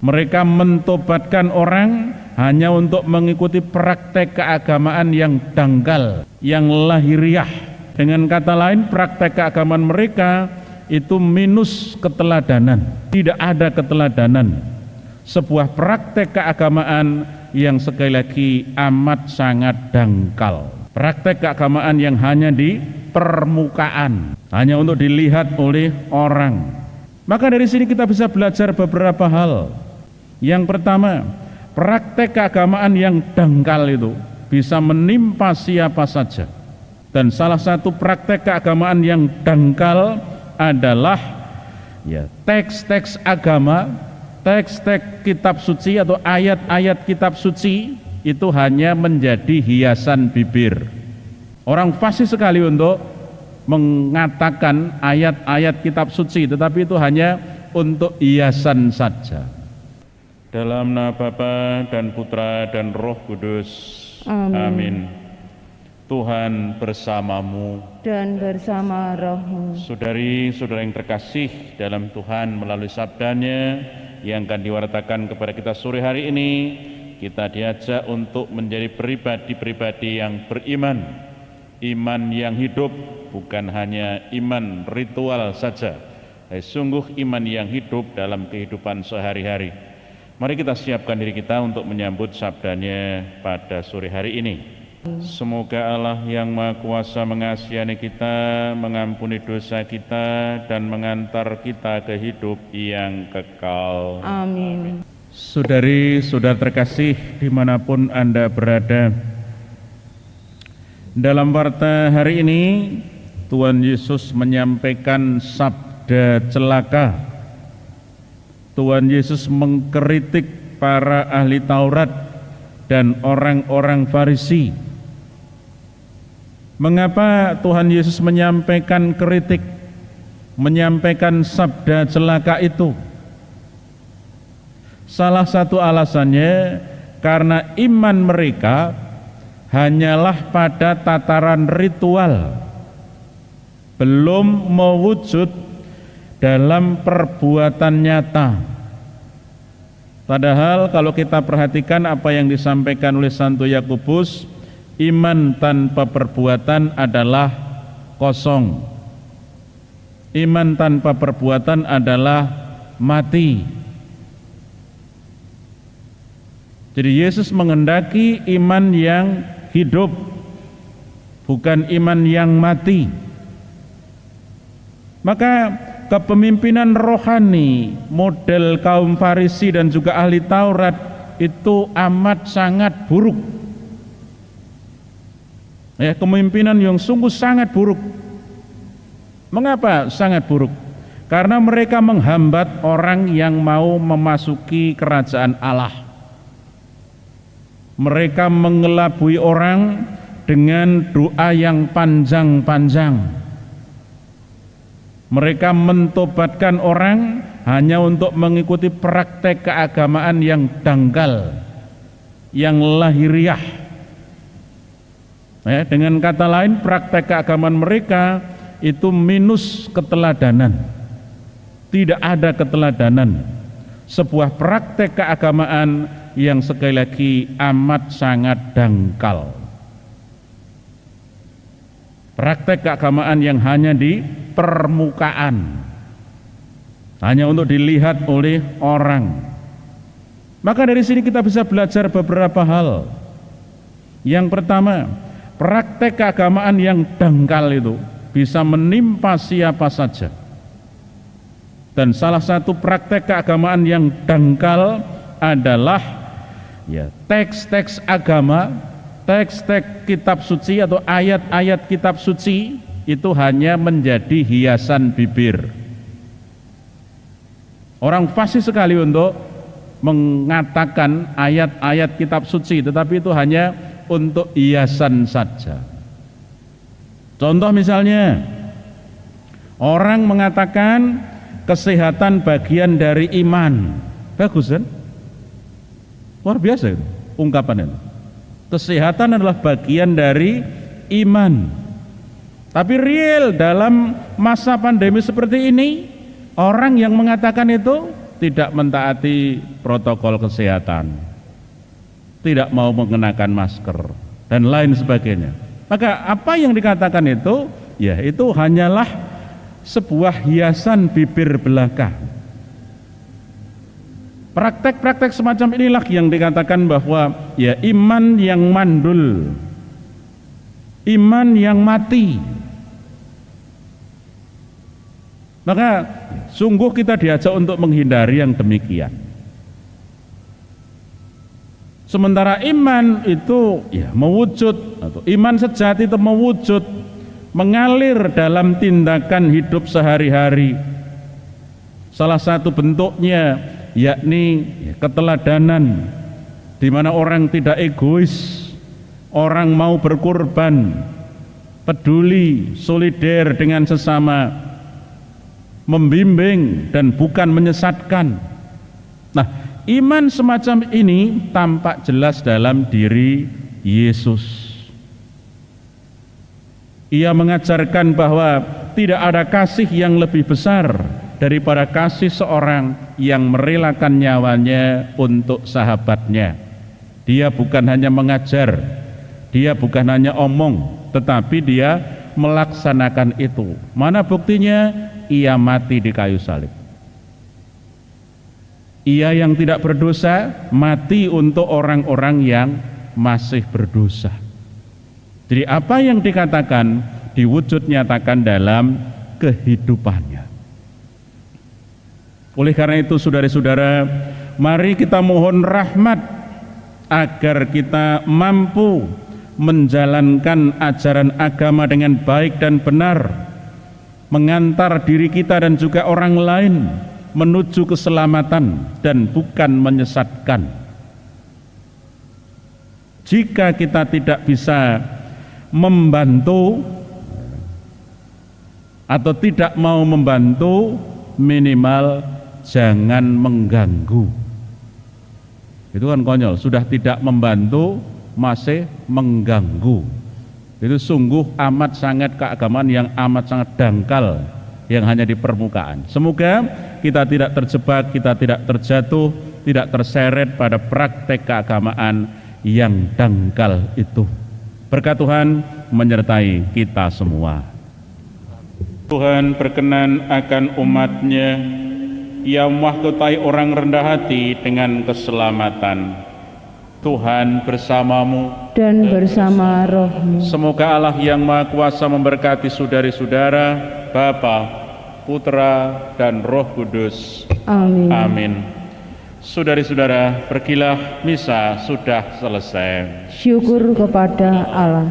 Mereka mentobatkan orang hanya untuk mengikuti praktek keagamaan yang dangkal, yang lahiriah. Dengan kata lain, praktek keagamaan mereka itu minus keteladanan, tidak ada keteladanan. Sebuah praktek keagamaan yang sekali lagi amat sangat dangkal. Praktek keagamaan yang hanya di permukaan, hanya untuk dilihat oleh orang. Maka dari sini kita bisa belajar beberapa hal. Yang pertama, praktek keagamaan yang dangkal itu bisa menimpa siapa saja. Dan salah satu praktek keagamaan yang dangkal adalah teks-teks agama, teks-teks kitab suci atau ayat-ayat kitab suci itu hanya menjadi hiasan bibir. Orang fasih sekali untuk mengatakan ayat-ayat kitab suci, tetapi itu hanya untuk hiasan saja. Dalam nama Bapa dan Putra dan Roh Kudus. Amin. Tuhan bersamamu dan bersama rohmu. Saudari-saudara yang terkasih dalam Tuhan, melalui sabdanya yang akan diwartakan kepada kita sore hari ini, kita diajak untuk menjadi pribadi-pribadi yang beriman, iman yang hidup, bukan hanya iman ritual saja, sungguh iman yang hidup dalam kehidupan sehari-hari. Mari kita siapkan diri kita untuk menyambut sabdanya pada sore hari ini. Semoga Allah yang Maha Kuasa mengasihi kita, mengampuni dosa kita, dan mengantar kita ke hidup yang kekal. Amin. Saudari-saudara terkasih dimanapun Anda berada, dalam warta hari ini Tuhan Yesus menyampaikan sabda celaka. Tuhan Yesus mengkritik para ahli Taurat dan orang-orang Farisi. Mengapa Tuhan Yesus menyampaikan kritik, menyampaikan sabda celaka itu? Salah satu alasannya karena iman mereka hanyalah pada tataran ritual, belum mewujud dalam perbuatan nyata. Padahal kalau kita perhatikan apa yang disampaikan oleh Santo Yakobus, iman tanpa perbuatan adalah kosong. Iman tanpa perbuatan adalah mati. Jadi Yesus menghendaki iman yang hidup, bukan iman yang mati. Maka kepemimpinan rohani model kaum Farisi dan juga ahli Taurat itu amat sangat buruk. Kepemimpinan yang sungguh sangat buruk. Mengapa sangat buruk? Karena mereka menghambat orang yang mau memasuki kerajaan Allah. Mereka mengelabui orang dengan doa yang panjang-panjang. Mereka mentobatkan orang hanya untuk mengikuti praktek keagamaan yang dangkal, yang lahiriah. Dengan kata lain, praktek keagamaan mereka itu minus keteladanan, tidak ada keteladanan. Sebuah praktek keagamaan yang sekali lagi amat sangat dangkal. Praktek keagamaan yang hanya di permukaan, hanya untuk dilihat oleh orang. Maka dari sini kita bisa belajar beberapa hal. Yang pertama, praktek keagamaan yang dangkal itu bisa menimpa siapa saja. Dan salah satu praktek keagamaan yang dangkal adalah teks-teks agama, teks-teks kitab suci atau ayat-ayat kitab suci itu hanya menjadi hiasan bibir. Orang fasih sekali untuk mengatakan ayat-ayat kitab suci, tetapi itu hanya untuk hiasan saja. Contoh misalnya, orang mengatakan kesehatan bagian dari iman. Bagus kan? Luar biasa itu ungkapan itu. Kesehatan adalah bagian dari iman. Tapi real dalam masa pandemi seperti ini, orang yang mengatakan itu tidak mentaati protokol kesehatan, tidak mau mengenakan masker, dan lain sebagainya. Maka apa yang dikatakan itu, ya itu hanyalah sebuah hiasan bibir belaka. Praktek-praktek semacam inilah yang dikatakan bahwa ya iman yang mandul, iman yang mati. Maka sungguh kita diajak untuk menghindari yang demikian. Sementara iman itu ya mewujud, atau iman sejati itu mewujud, mengalir dalam tindakan hidup sehari-hari. Salah satu bentuknya yakni keteladanan, di mana orang tidak egois, orang mau berkorban, peduli, solider dengan sesama, membimbing dan bukan menyesatkan. Nah, iman semacam ini tampak jelas dalam diri Yesus. Ia mengajarkan bahwa tidak ada kasih yang lebih besar daripada kasih seorang yang merelakan nyawanya untuk sahabatnya. Dia bukan hanya mengajar, dia bukan hanya omong, tetapi dia melaksanakan itu. Mana buktinya? Ia mati di kayu salib. Ia yang tidak berdosa mati untuk orang-orang yang masih berdosa. Jadi apa yang dikatakan diwujud nyatakan dalam kehidupannya. Oleh karena itu saudara-saudara, mari kita mohon rahmat agar kita mampu menjalankan ajaran agama dengan baik dan benar, mengantar diri kita dan juga orang lain menuju keselamatan dan bukan menyesatkan. Jika kita tidak bisa membantu atau tidak mau membantu, minimal jangan mengganggu. Itu kan konyol, sudah tidak membantu masih mengganggu. Itu sungguh amat sangat keagamaan yang amat sangat dangkal yang hanya di permukaan. Semoga kita tidak terjebak, kita tidak terjatuh, tidak terseret pada praktek keagamaan yang dangkal itu. Berkat Tuhan menyertai kita semua. Tuhan berkenan akan umat-Nya, Ia mahkotai orang rendah hati dengan keselamatan. Tuhan bersamamu dan bersama rohmu. Semoga Allah yang Maha Kuasa memberkati saudari-saudara, Bapa, Putra, dan Roh Kudus. Amin. Amin. Saudari-saudara, pergilah, misa sudah selesai. Syukur kepada Allah.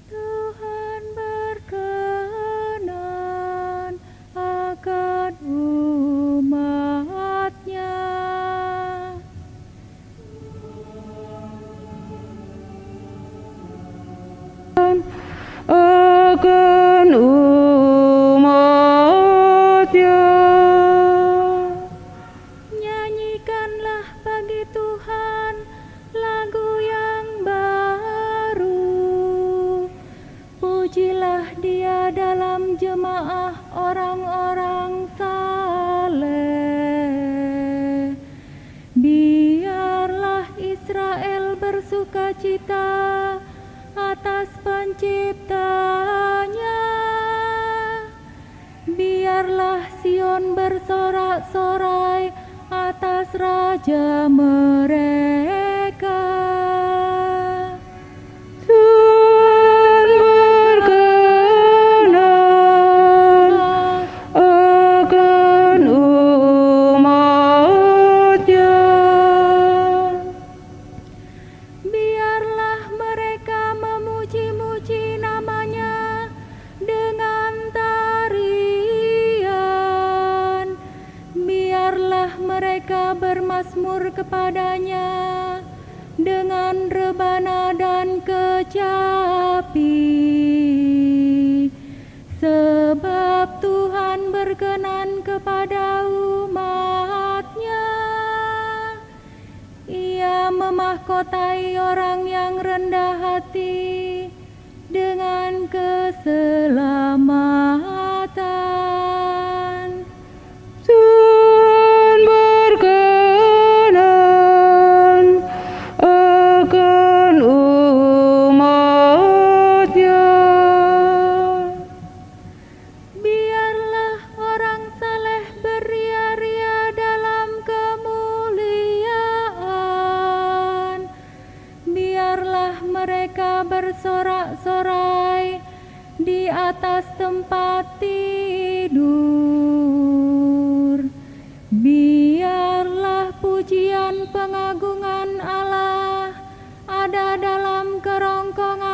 Tuhan berkenan akan umat-Nya. Akan umat-Nya. Nyanyikanlah bagi Tuhan lagu yang baru. Pujilah Dia dalam jemaah orang-orang saleh. Biarlah Israel bersukacita atas penciptanya. Biarlah Sion bersorak-sorai atas Raja mereka. Tuhan berkenan akan umat-Nya. Biarlah mereka memuji-muji nama-Nya dengan tarian. Biarlah mereka bermazmur kepada-Nya dengan rebana dan kecapi. Sebab Tuhan berkenan kepada umat-Nya. Ia memahkotai orang yang rendah hati dengan keselamatan. Tuhan bersorak-sorai di atas tempat tidur. Biarlah pujian pengagungan Allah ada dalam kerongkongan